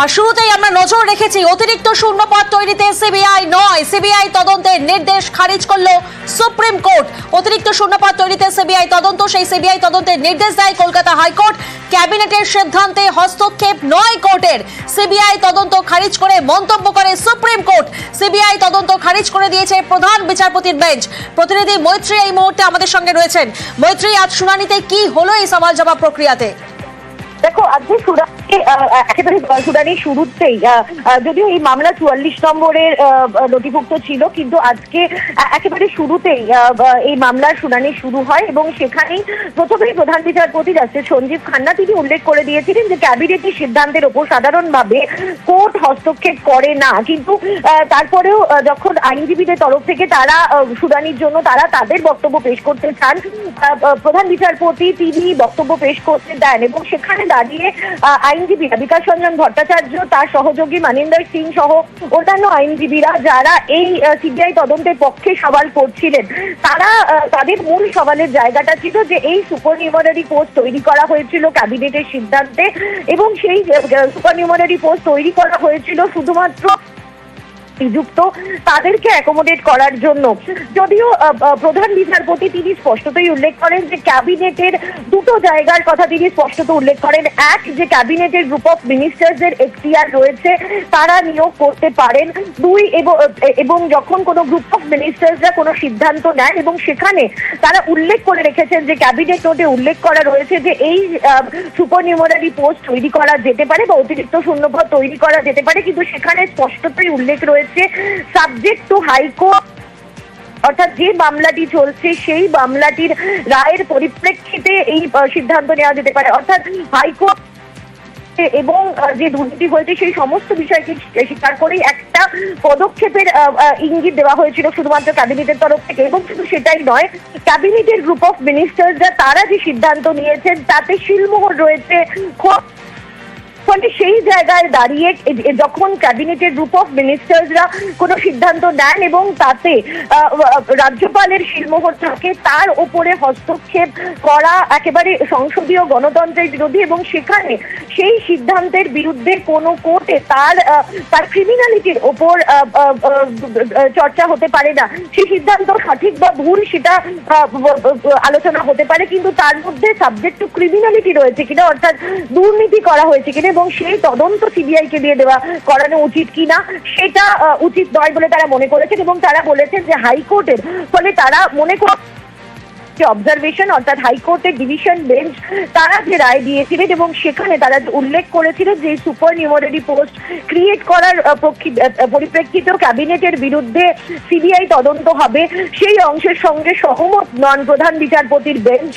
আর শুরুতেই আমরা নজর রেখেছি অতিরিক্ত শূন্যপদ তৈরিতে সিবিআই নয়, সিবিআই তদন্তের নির্দেশ খারিজ করলো সুপ্রিম কোর্ট। অতিরিক্ত শূন্যপদ তৈরিতে সিবিআই তদন্ত, সেই সিবিআই তদন্তের নির্দেশ দেয় কলকাতা হাইকোর্ট। ক্যাবিনেটের সিদ্ধান্তে হস্তক্ষেপ নয় কোর্টের। সিবিআই তদন্ত খারিজ করে মন্তব্য করে সুপ্রিম কোর্ট। সিবিআই তদন্ত খারিজ করে দিয়েছে প্রধান বিচারপতির বেঞ্চ। প্রতিনিধি মৈত্রী এই মুহূর্তে আমাদের সঙ্গে রয়েছেন। মৈত্রী, আজ শুনানিতে কি হলো এই সওয়াল জবাব প্রক্রিয়াতে? দেখো, আজকে একেবারে শুনানির শুরুতেই যদিও এই মামলা 44 নম্বরের নথিভুক্ত ছিল, কিন্তু আজকে একেবারে শুরুতেই এই মামলার শুনানি শুরু হয় এবং সেখানেই প্রথমেই প্রধান বিচারপতি জাস্টিস সঞ্জীব খান্না তিনি উল্লেখ করে দিয়েছিলেন যে ক্যাবিনেটের সিদ্ধান্তের ওপর সাধারণভাবে কোর্ট হস্তক্ষেপ করে না, কিন্তু তারপরেও যখন আইনজীবীদের তরফ থেকে তারা শুনানির জন্য তারা তাদের বক্তব্য পেশ করতে চান, প্রধান বিচারপতি তিনি বক্তব্য পেশ করতে দেন এবং সেখানে দাঁড়িয়ে আইনজীবীরা বিকাশ রঞ্জন ভট্টাচার্য, তার সহযোগী মানিন্দর সিং সহ অন্যান্য আইনজীবীরা যারা এই সিবিআই তদন্তের পক্ষে সওয়াল করছিলেন, তারা তাদের মূল সওয়ালের জায়গাটা ছিল যে এই সুপারনিউমারি পোস্ট তৈরি করা হয়েছিল ক্যাবিনেটের সিদ্ধান্তে এবং সেই সুপারনিউমারি পোস্ট তৈরি করা হয়েছিল শুধুমাত্র নিযুক্ত তাদেরকে অ্যাকোমোডেট করার জন্য। যদিও প্রধান বিচারপতি তিনি স্পষ্টতই উল্লেখ করেন যে ক্যাবিনেটের দুটো জায়গার কথা তিনি স্পষ্টত উল্লেখ করেন। এক, যে ক্যাবিনেটের গ্রুপ অফ মিনিস্টার্সের এখতিয়ার রয়েছে, তারা নিয়োগ করতে পারেন। দুই, এবং যখন কোনো গ্রুপ অফ মিনিস্টার্সরা কোনো সিদ্ধান্ত নেন এবং সেখানে তারা উল্লেখ করে রেখেছেন যে ক্যাবিনেট নোটে উল্লেখ করা রয়েছে যে এই সুপারনিউমারি পোস্ট তৈরি করা যেতে পারে বা অতিরিক্ত শূন্যপদ তৈরি করা যেতে পারে, কিন্তু সেখানে স্পষ্টতই উল্লেখ রয়েছে সাবজেক্ট টু হাইকোর্ট, অর্থাৎ যে মামলাটি চলছে সেই মামলাটির রায়ের পরিপ্রেক্ষিতে এই সিদ্ধান্ত নেওয়া যেতে পারে। অর্থাৎ হাইকোর্ট এবং যে দুর্নীতি হয়েছে সেই সমস্ত বিষয়কে স্বীকার করেই একটা পদক্ষেপের ইঙ্গিত দেওয়া হয়েছিল শুধুমাত্র ক্যাবিনেটের তরফ থেকে। এবং শুধু সেটাই নয়, ক্যাবিনেটের গ্রুপ অফ মিনিস্টার্সরা তারা যে সিদ্ধান্ত নিয়েছেন তাতে শিলমোহর রয়েছে। ফলে সেই জায়গায় দাঁড়িয়ে যখন ক্যাবিনেটের গ্রুপ অফ মিনিস্টার্সরা কোনো সিদ্ধান্ত নেন এবং তাতে রাজ্যপালের শিলমোহর থাকে, তার ওপরে হস্তক্ষেপ করা একেবারে সংসদীয় গণতন্ত্রের বিরোধী এবং সেখানে সেই সিদ্ধান্তের বিরুদ্ধে কোনো কোর্টে তার ক্রিমিনালিটির ওপর চর্চা হতে পারে না। সেই সিদ্ধান্ত সঠিক বা ভুল সেটা আলোচনা হতে পারে, কিন্তু তার মধ্যে সাবজেক্ট টু ক্রিমিনালিটি রয়েছে কিনা, অর্থাৎ দুর্নীতি করা হয়েছে কিনা এবং সেই তদন্ত সিবিআই কে দিয়ে করানো উচিত কিনা সেটা উচিত নয় বলে তারা মনে করেছেন। এবং তারা বলেছেন যে হাইকোর্টের ফলে তারা মনে করেন অবজারভেশন, অর্থাৎ হাইকোর্টের ডিভিশন বেঞ্চ তারা যে রায় দিয়েছিলেন এবং সেখানে তারা উল্লেখ করেছিলেন যে সুপার নিউমারি পোস্ট ক্রিয়েট করার পরিপ্রেক্ষিতেও ক্যাবিনেটের বিরুদ্ধে সিবিআই তদন্ত হবে, সেই অংশের সঙ্গে সহমত নন প্রধান বিচারপতির বেঞ্চ,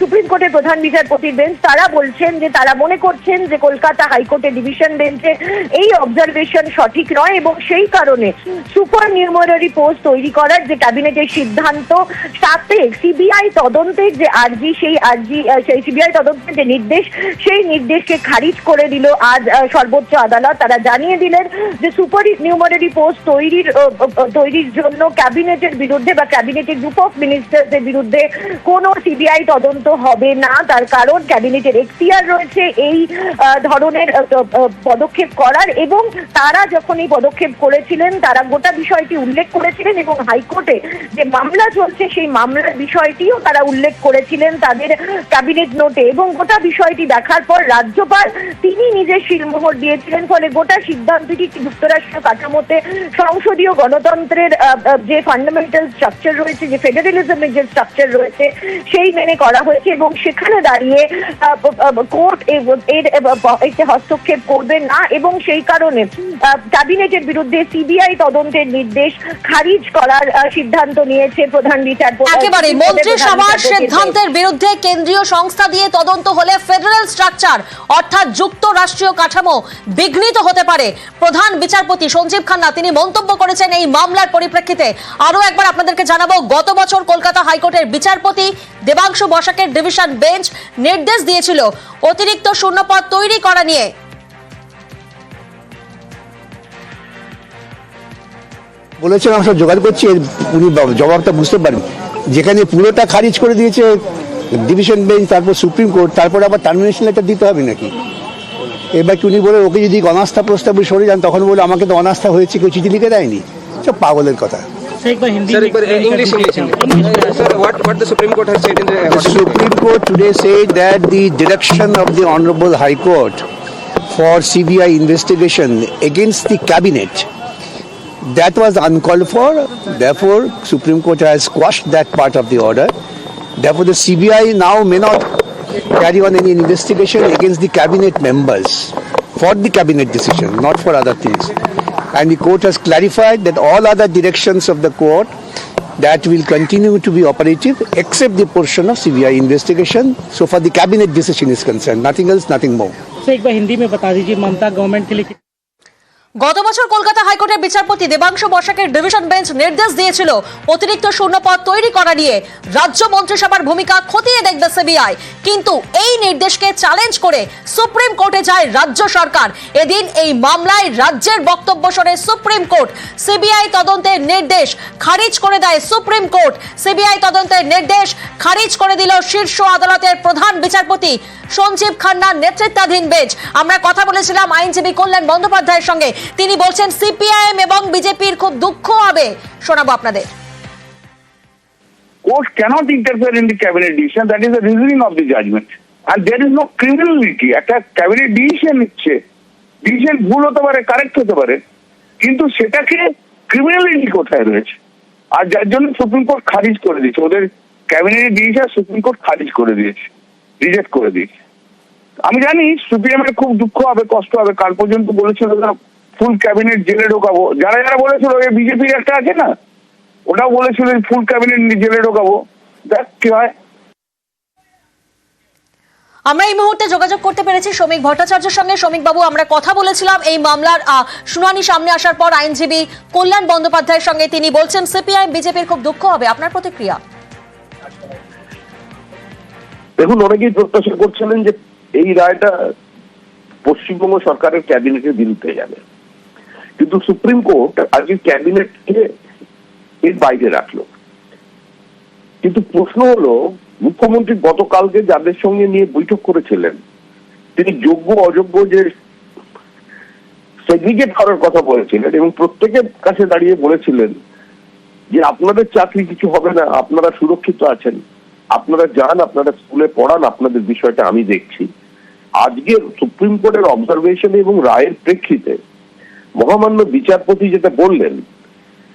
সুপ্রিম কোর্টের প্রধান বিচারপতির বেঞ্চ। তারা বলছেন যে তারা মনে করছেন যে কলকাতা হাইকোর্টের ডিভিশন বেঞ্চে এই অবজারভেশন সঠিক নয় এবং সেই কারণে সুপার নিউমারি পোস্ট তৈরি করার যে ক্যাবিনেটের সিদ্ধান্ত, তাতে সিবিআই তদন্তের যে আর্জি, সেই সিবিআই তদন্তের যে নির্দেশ, সেই নির্দেশকে খারিজ করে দিল আজ সর্বোচ্চ আদালত। তারা জানিয়ে দিলেন যে সুপার নিউমারি পোস্ট তৈরির জন্য ক্যাবিনেটের বিরুদ্ধে বা ক্যাবিনেটের গ্রুপ অফ মিনিস্টার্সের বিরুদ্ধে কোনো সিবিআই তদন্ত হবে না। তার কারণ ক্যাবিনেটের এখতিয়ার রয়েছে এই ধরনের পদক্ষেপ করার এবং তারা যখন এই পদক্ষেপ করেছিলেন তারা গোটা বিষয়টি উল্লেখ করেছিলেন এবং হাইকোর্টে যে মামলা চলছে সেই মামলার বিষয়টি তারা উল্লেখ করেছিলেন তাদের ক্যাবিনেট নোটে। এবং গোটা বিষয়টি দেখার পর রাজ্যপাল তিনি নিজের শিলমোহর দিয়েছিলেন। ফলে গোটা সিদ্ধান্তটি যুক্তরাষ্ট্রীয় কাঠামোতে সংসদীয় গণতন্ত্রের যে ফান্ডামেন্টাল স্ট্রাকচার রয়েছে, যে ফেডারেলিজমের যে স্ট্রাকচার রয়েছে সেই মেনে করা হয়েছে এবং সেখানে দাঁড়িয়ে কোর্ট এতে হস্তক্ষেপ করবে না এবং সেই কারণে ক্যাবিনেটের বিরুদ্ধে সিবিআই তদন্তের নির্দেশ খারিজ করার সিদ্ধান্ত নিয়েছে প্রধান বিচারপতি। একেবারে মন্ত্রিসভার সিদ্ধান্তের বিরুদ্ধে কেন্দ্রীয় সংস্থা দিয়ে তদন্ত হলে ফেডারেল স্ট্রাকচার অর্থাৎ যুক্তরাষ্ট্রীয় কাঠামো বিঘ্নিত হতে পারে। প্রধান বিচারপতি সঞ্জীব খান্না তিনি মন্তব্য করেছেন এই মামলার পরিপ্রেক্ষিতে। আরো একবার আপনাদেরকে জানাবো, গত বছর কলকাতা হাইকোর্টের বিচারপতি দেবাংশু বসাকের ডিভিশন বেঞ্চ নির্দেশ দিয়েছিল অতিরিক্ত শূন্যপদ তৈরি করা নিয়ে। বলেছেন আমরা জোগাড় করছি, উনি জবাবটা বুঝতে পারেন। যেখানে পুরোটা খারিজ করে দিয়েছে ডিভিশন বেঞ্চ, তারপর সুপ্রিম কোর্ট, তারপর আবার টার্মিনেশন লেটার দিতে হবে নাকি? এবার কি উনি বলে ওকে যদি অনাস্থা প্রস্তাবে সরে যান তখন বলে আমাকে তো অনাস্থা হয়েছে, কেউ চিঠি লিখে দেয়নি। সব পাগলের কথা। Sir, एक बार हिंदी Sir, में एक बार English Sir, what the Supreme Court has said in The the Supreme Court today said that the direction of the Honorable High Court for CBI investigation against the cabinet, that was uncalled for. Therefore, Supreme Court has quashed that part of the order. Therefore, the CBI now may not carry on any investigation against the cabinet members for the cabinet decision, not for other things. And the court has clarified that all other directions of the court that will continue to be operative except the portion of CBI investigation. So far the cabinet decision is concerned, nothing else, nothing more. Sir एक बार हिंदी में बता दीजिए ममता government के लिए গত বছর কলকাতা হাইকোর্টের বিচারপতি দেবাংশু বসাকের ডিভিশন বেঞ্চ নির্দেশ দিয়েছিল অতিরিক্ত শূন্যপদ তৈরি করা নিয়ে রাজ্য মন্ত্রিসভার ভূমিকা খতিয়ে দেখবে সিবিআই, কিন্তু এই নির্দেশকে চ্যালেঞ্জ করে সুপ্রিম কোর্টে যায় রাজ্য সরকার। এদিন এই মামলায় রাজ্যের বক্তব্য শুনে সুপ্রিম কোর্ট সিবিআই তদন্তের নির্দেশ খারিজ করে দেয়। সুপ্রিম কোর্ট সিবিআই তদন্তের নির্দেশ খারিজ করে দিল শীর্ষ আদালতের প্রধান বিচারপতি সঞ্জীব খান্নার নেতৃত্বাধীন বেঞ্চ। আমরা কথা বলেছিলাম আইনজীবী কল্যাণ বন্দ্যোপাধ্যায়ের সঙ্গে, তিনি বলছেন সিপিআইএম এবং বিজেপির খুব দুঃখ হবে। শোনাবো আপনাদের। Court cannot interfere in the cabinet decision. That is the reasoning of the judgment. And there is no criminality. একটা cabinet decision নিচ্ছে, decision ভুল হতে পারে, কারেক্ট হতে পারে, কিন্তু সেটাকে ক্রিমিনালিটি কোথায় রয়েছে? আর যার জন্য সুপ্রিম কোর্ট খারিজ করে দিয়েছে, ওদের ক্যাবিনেট ডিসিশন সুপ্রিম কোর্ট খারিজ করে দিয়েছে, রিজেক্ট করে দিয়েছে। আমি জানি সিপিএম এর খুব দুঃখ হবে, কষ্ট হবে। কাল পর্যন্ত বলেছিল ফুল ক্যাবিনেট জেলে ঢোকাবো, যারা যারা বলেছিল বিজেপির একটা আছে না, ওটাও বলেছিল ফুল ক্যাবিনেট জেলে ঢোকাবো। দেখ কি হয়। আমরা এই মুহূর্তে যোগাযোগ করতে পেরেছি শ্রমিক ভট্টাচার্যের সঙ্গে। শ্রমিক বাবু, আমরা কথা বলেছিলাম এই মামলার শুনানি সামনে আসার পর আইনজীবী কল্যাণ বন্দ্যোপাধ্যায়ের সঙ্গে, তিনি বলছেন সিপিআইএম বিজেপির খুব দুঃখ হবে। আপনার প্রতিক্রিয়া? দেখুন, অনেকেই প্রত্যাশা করছিলেন যে এই রায়টা পশ্চিমবঙ্গ সরকারের ক্যাবিনেটের বিরুদ্ধে যাবে, কিন্তু সুপ্রিম কোর্ট আজকে ক্যাবিনেটকে এর বাইরে রাখলো। কিন্তু প্রশ্ন হলো, মুখ্যমন্ত্রী গতকালকে যাদের সঙ্গে নিয়ে বৈঠক করেছিলেন, তিনি যোগ্য অযোগ্য যে সেগ্রিগেট করার কথা বলেছিলেন এবং প্রত্যেকের কাছে দাঁড়িয়ে বলেছিলেন যে আপনাদের চাকরি কিছু হবে না, আপনারা সুরক্ষিত আছেন, আপনারা যান, আপনারা স্কুলে পড়ান, আপনাদের বিষয়টা আমি দেখছি। আজকে সুপ্রিম কোর্টের অবজারভেশন এবং রায়ের প্রেক্ষিতে মহামান্য বিচারপতি যেটা বললেন,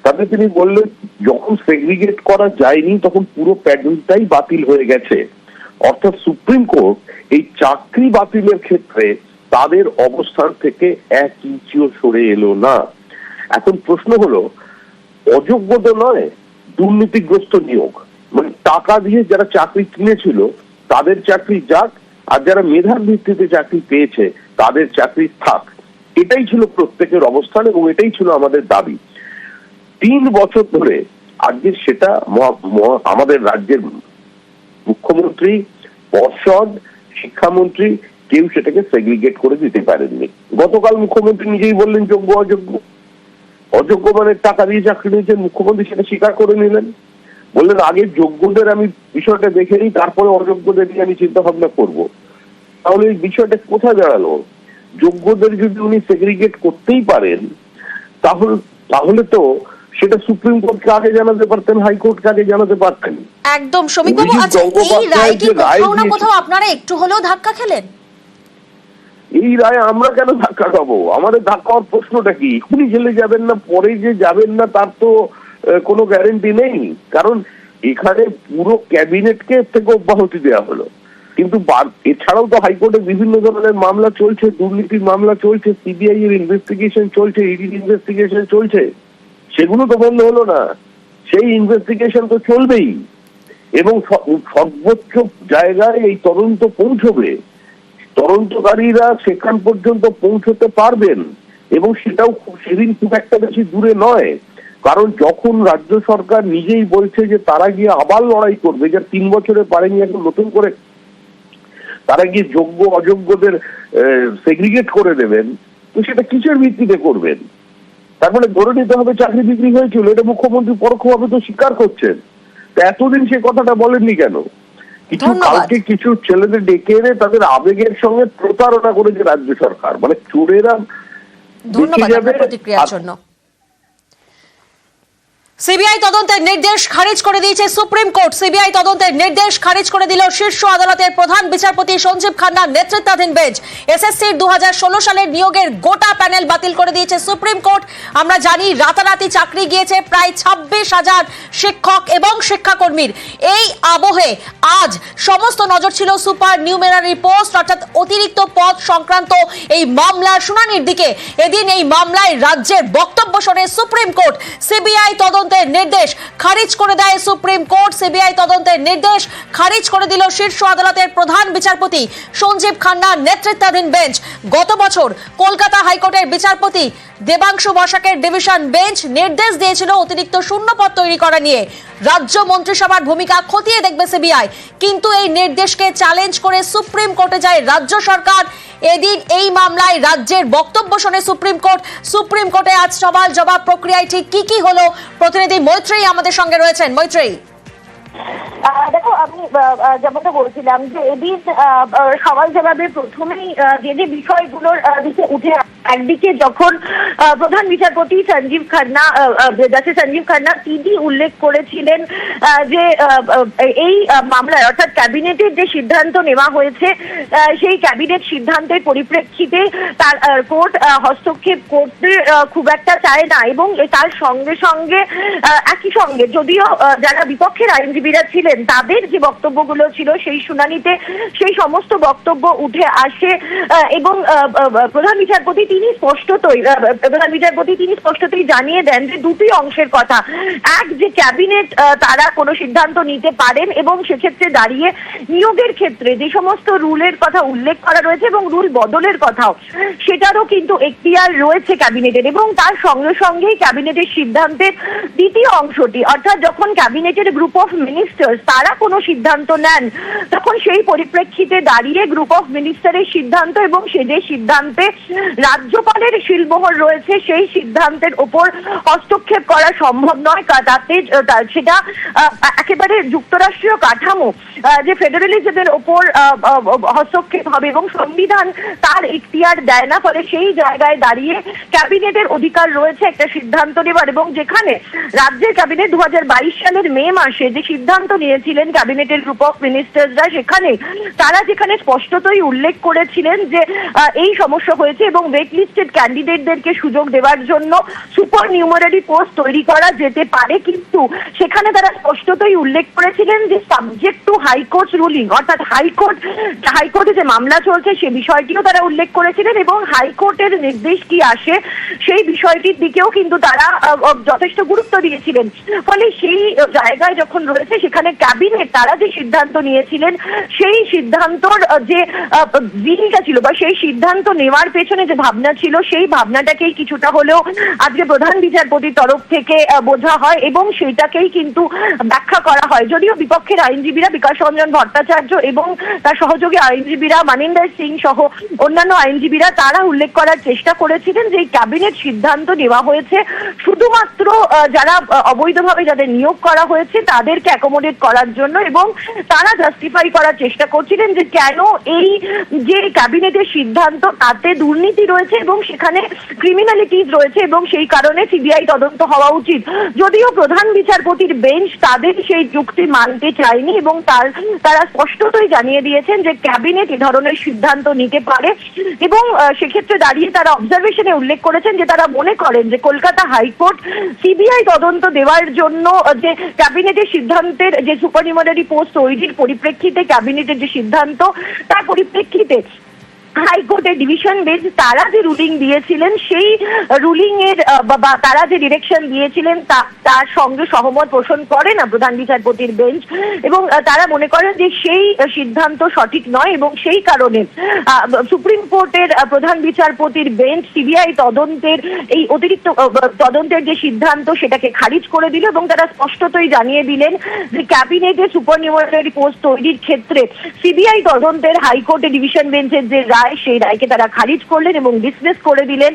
তাতে তিনি বললেন যখন সেগ্রিগেট করা যায়নি তখন পুরো প্যাটার্নটাই বাতিল হয়ে গেছে। অর্থাৎ সুপ্রিম কোর্ট এই চাকরি বাতিলের ক্ষেত্রে তাদের অবস্থান থেকে এক ইঞ্চিও সরে এলো না। এখন প্রশ্ন হলো, অযোগ্যতা নয়, দুর্নীতিগ্রস্ত নিয়োগ, মানে টাকা দিয়ে যারা চাকরি কিনেছিল তাদের চাকরি যাক, আর যারা মেধার ভিত্তিতে চাকরি পেয়েছে তাদের চাকরি থাক। এটাই ছিল প্রত্যেকের অবস্থান এবং এটাই ছিল আমাদের দাবি 3 বছর ধরে। আজকে সেটা আমাদের রাজ্যের মুখ্যমন্ত্রী, পর্ষদ, শিক্ষামন্ত্রী কেউ সেটাকে সেগ্রিগেট করে দিতে পারেননি। গতকাল মুখ্যমন্ত্রী নিজেই বললেন যোগ্য অযোগ্য, অযোগ্য মানে টাকা দিয়ে চাকরি নিয়েছেন, মুখ্যমন্ত্রী সেটা স্বীকার করে নিলেন, বললেন আগে যোগ্যদের আমি বিষয়টা দেখে নিই, তারপরে অযোগ্যদের নিয়ে আমি চিন্তা ভাবনা করবো। তাহলে এই বিষয়টা কোথায় দাঁড়ালো? যোগ্যদের যদি উনি সেগ্রিগেট করতেই পারেন তাহলে তো সেটা সুপ্রিম কোর্টকে আগে জানাতে পারতেন, হাইকোর্টকে আগে জানাতে পারতেন। একদম। শ্রমিক বাবু, আচ্ছা এই রায় কি কোথাও না কোথাও আপনারা একটু হলেও ধাক্কা খেলেন? এই রায় আমরা কেন ধাক্কা খাবো? আমাদের ধাক্কা হওয়ার প্রশ্নটা কি? এখনই জেলে যাবেন না, পরে যে যাবেন না তার তো কোনো গ্যারেন্টি নেই। কারণ এখানে পুরো ক্যাবিনেটকে থেকে অব্যাহতি দেওয়া হলো, কিন্তু এছাড়াও তো হাইকোর্টে বিভিন্ন ধরনের মামলা চলছে, দুর্নীতির মামলা চলছে, সিবিআই এর ইনভেস্টিগেশন চলছে, ইডির ইনভেস্টিগেশন চলছে, সেগুলো তো বন্ধ হলো না। সেই ইনভেস্টিগেশন তো চলবেই এবং সর্বোচ্চ জায়গায় এই তদন্ত পৌঁছবে, তদন্তকারীরা সেখান পর্যন্ত পৌঁছতে পারবেন এবং সেটাও সেদিন খুব একটা বেশি দূরে নয়। কারণ যখন রাজ্য সরকার নিজেই বলছে যে তারা গিয়ে আবার লড়াই করবে, যা 3 বছরে পারেনি, এখন নতুন করে তারা গিয়ে যোগ্য অযোগ্যদের সেগ্রিগেট করে দেবেন, তো সেটা কিসের ভিত্তিতে করবেন? তারপরে ধরে নিতে হবে চাকরি বিক্রি হয়েছিল, এটা মুখ্যমন্ত্রী পরোক্ষভাবে তো স্বীকার করছেন। এতদিন সে কথাটা বলেননি কেন? কিছু ধন্যবাদ। কালকে কিছু ছেলেদের ডেকে এনে তাদের আবেগের সঙ্গে প্রতারণা করেছে রাজ্য সরকার, মানে চোরেরা ধন্যবাদ দেখে যাবে। আপনার প্রতিক্রিয়ার জন্য। সিবিআই তদন্তের নির্দেশ খারিজ করে দিয়েছে সুপ্রিম কোর্ট। সিবিআই তদন্তের নির্দেশ খারিজ করে দিল শীর্ষ আদালতের প্রধান বিচারপতি সঞ্জীব খান্নার নেতৃত্বাধীন বেঞ্চ। এসএসসির 2016 সালের নিয়োগের গোটা প্যানেল বাতিল করে দিয়েছে সুপ্রিম কোর্ট। আমরা জানি রাতারাতি চাকরি গিয়েছে প্রায় 26,000 শিক্ষক এবং শিক্ষাকর্মীর। এই আবহে আজ সমস্ত নজর ছিল সুপার নিউমেরারি পোস্ট অর্থাৎ অতিরিক্ত পদ সংক্রান্ত এই মামলার শুনানির দিকে। এদিন এই মামলায় রাজ্যের বক্তব্য শোনে সুপ্রিম কোর্ট। সিবিআই তদন্তের নির্দেশ খারিজ করে দেয় সুপ্রিম কোর্ট। সিবিআই তদন্তের নির্দেশ খারিজ করে দিল শীর্ষ আদালতের প্রধান বিচারপতি সঞ্জীব খান্নার নেতৃত্বাধীন বেঞ্চ। গত বছর কলকাতা হাইকোর্টের বিচারপতি দেবাংশু বসাকের ডিভিশন বেঞ্চ নির্দেশ দিয়েছিল অতিরিক্ত শূন্যপদ তৈরি করা নিয়ে রাজ্য মন্ত্রিসভার ভূমিকা খতিয়ে দেখবে সিবিআই, কিন্তু এই নির্দেশকে চ্যালেঞ্জ করে সুপ্রিম কোর্টে যায় রাজ্য সরকার। এদিন এই মামলায় রাজ্যের বক্তব্য শোনে সুপ্রিম কোর্ট। সুপ্রিম কোর্টে আজ সওয়াল জবাব প্রক্রিয়ায় ঠিক কি হলো, প্রতিনিধি মৈত্রেয়ী আমাদের সঙ্গে রয়েছেন। মৈত্রেয়ী, দেখো, আমি যেমনটা বলছিলাম যে এদিন সওয়াল জবাবে প্রথমেই যে বিষয়গুলোর দিকে উঠে একদিকে যখন প্রধান বিচারপতি সঞ্জীব খান্না জাস্টিস সঞ্জীব খান্না তিনি উল্লেখ করেছিলেন যে এই মামলায় অর্থাৎ ক্যাবিনেটের যে সিদ্ধান্ত নেওয়া হয়েছে সেই ক্যাবিনেট সিদ্ধান্তের পরিপ্রেক্ষিতে তার কোর্ট হস্তক্ষেপ করতে খুব একটা চায় না, এবং তার সঙ্গে সঙ্গে একই সঙ্গে যদিও যারা বিপক্ষের আইনজীবীরা ছিলেন তাদের যে বক্তব্যগুলো ছিল সেই শুনানিতে সেই সমস্ত বক্তব্য উঠে আসে, এবং প্রধান বিচারপতি তিনি স্পষ্টতই জানিয়ে দেন যে দুটি অংশের কথা। এক, যে ক্যাবিনেট তারা কোনো সিদ্ধান্ত নিতে পারেন এবং সেক্ষেত্রে দাঁড়িয়ে নিয়োগের ক্ষেত্রে যে সমস্ত রুলের কথা উল্লেখ করা রয়েছে এবং রুল বদলের কথাও সেটারও কিন্তু এখতিয়ার রয়েছে ক্যাবিনেটের, এবং তার সঙ্গে সঙ্গেই ক্যাবিনেটের সিদ্ধান্তের দ্বিতীয় অংশটি অর্থাৎ যখন ক্যাবিনেটের গ্রুপ অফ মিনিস্টার্স তারা কোনো সিদ্ধান্ত নেন তখন সেই পরিপ্রেক্ষিতে দাঁড়িয়ে গ্রুপ অফ মিনিস্টারের সিদ্ধান্ত এবং সে যে সিদ্ধান্তে রাজ্যপালের শিলমোহর রয়েছে সেই সিদ্ধান্তের ওপর হস্তক্ষেপ করা সম্ভব নয়। তাতে সেটা একেবারে যুক্তরাষ্ট্রীয় কাঠামো যে ফেডারেলিজমের ওপর হস্তক্ষেপ হবে এবং সংবিধান তার এখতিয়ার দেয় না, ফলে সেই জায়গায় দাঁড়িয়ে ক্যাবিনেটের অধিকার রয়েছে একটা সিদ্ধান্ত নেবার, এবং যেখানে রাজ্যের ক্যাবিনেট 2022 সালের মে মাসে যে সিদ্ধান্ত নিয়েছিলেন ক্যাবিনেটের গ্রুপ অফ মিনিস্টার্সরা সেখানে তারা যেখানে স্পষ্টতই উল্লেখ করেছিলেন যে এই সমস্যা হয়েছে এবং ওয়েট লিস্টেড ক্যান্ডিডেটদেরকে সুযোগ দেওয়ার জন্য সুপার নিউমারারি পোস্ট তৈরি করা যেতে পারে, কিন্তু সেখানে তারা স্পষ্টতই উল্লেখ করেছিলেন যে সাবজেক্ট টু হাইকোর্ট রুলিং অর্থাৎ হাইকোর্টে যে মামলা চলছে সে বিষয়টিও তারা উল্লেখ করেছিলেন, এবং হাইকোর্টের নির্দেশ কি আসে সেই বিষয়টির দিকেও কিন্তু তারা যথেষ্ট গুরুত্ব দিয়েছিলেন। ফলে সেই জায়গায় যখন রয়েছে সেখানে ক্যাবিনেট তারা যে সিদ্ধান্ত নিয়েছিলেন সেই সিদ্ধান্তর যে বিলটা ছিল বা সেই সিদ্ধান্ত নেওয়ার পেছনে যে ভাবনা ছিল সেই ভাবনাটাকেই কিছুটা হলেও আজকে প্রধান বিচারপতির তরফ থেকে বোঝা হয় এবং সেইটাকেই কিন্তু ব্যাখ্যা করা হয়। যদিও বিপক্ষের আইনজীবীরা বিকাশ রঞ্জন ভট্টাচার্য এবং তার সহযোগী আইনজীবীরা মানিন্দর সিং সহ অন্যান্য আইনজীবীরা তারা উল্লেখ করার চেষ্টা করেছিলেন যে এই ক্যাবিনেট সিদ্ধান্ত নেওয়া হয়েছে শুধুমাত্র যারা অবৈধভাবে যাদের নিয়োগ করা হয়েছে তাদেরকে অ্যাকোমোডেট করার জন্য, এবং তারা জাস্টিফাই করার চেষ্টা করছিলেন যে কেন এই যে ক্যাবিনেটের সিদ্ধান্ত তাতে দুর্নীতি রয়েছে এবং সেখানে ক্রিমিনালিটিজ রয়েছে এবং সেই কারণে সিবিআই তদন্ত হওয়া উচিত। যদিও প্রধান বিচারপতির বেঞ্চ তাদের সেই যুক্তি মানতে চায়নি এবং তারা স্পষ্টতই জানিয়ে দিয়েছেন যে ক্যাবিনেট এ ধরনের সিদ্ধান্ত নিতে পারে, এবং সেক্ষেত্রে দাঁড়িয়ে তারা অবজারভেশনে উল্লেখ করেছেন যে তারা মনে করেন যে কলকাতা হাইকোর্ট সিবিআই তদন্ত দেওয়ার জন্য যে ক্যাবিনেটের সিদ্ধান্তের যে সুপারনিউমারি পোস্ট তৈরির পরিপ্রেক্ষিতে ক্যাবিনেটের যে সিদ্ধান্ত তার পরিপ্রেক্ষিতে হাইকোর্টের ডিভিশন বেঞ্চ তারা যে রুলিং দিয়েছিলেন সেই রুলিং এর বা তারা যে ডিরেকশন দিয়েছিলেন তার সঙ্গে সহমত পোষণ করে না প্রধান বিচারপতির বেঞ্চ, এবং তারা মনে করেন যে সেই সিদ্ধান্ত সঠিক নয় এবং সেই কারণে সুপ্রিম কোর্টের প্রধান বিচারপতির বেঞ্চ সিবিআই তদন্তের এই অতিরিক্ত তদন্তের যে সিদ্ধান্ত সেটাকে খারিজ করে দিল, এবং তারা স্পষ্টতই জানিয়ে দিলেন যে ক্যাবিনেটে সুপারনিউমারি পোস্ট তৈরির ক্ষেত্রে সিবিআই তদন্তের হাইকোর্টের ডিভিশন বেঞ্চের যে রায় রায়, সেই রায়কে তারা খারিজ করলেন এবং ডিসমিস করে দিলেন।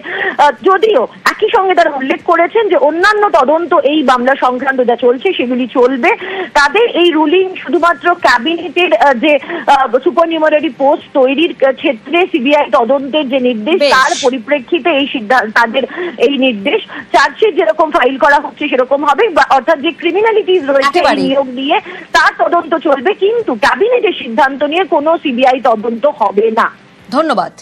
যদিও একই সঙ্গে তারা উল্লেখ করেছেন যে অন্যান্য তদন্ত এই মামলা সংক্রান্ত যা চলছে সেগুলি চলবে। তাদের এই রুলিং শুধুমাত্র ক্যাবিনেটের যে সুপারনিউমারি পোস্ট তৈরির ক্ষেত্রে সিবিআই তদন্তের যে নির্দেশ বেশ। তার পরিপ্রেক্ষিতে এই সিদ্ধান্ত, তাদের এই নির্দেশ। চার্জশিট যেরকম ফাইল করা হচ্ছে সেরকম হবে, অর্থাৎ যে ক্রিমিনালিটিস রয়েছে এই একেবারেই। নিয়োগ নিয়ে তার তদন্ত চলবে, কিন্তু ক্যাবিনেটের সিদ্ধান্ত নিয়ে কোনো সিবিআই তদন্ত হবে না। ধন্যবাদ।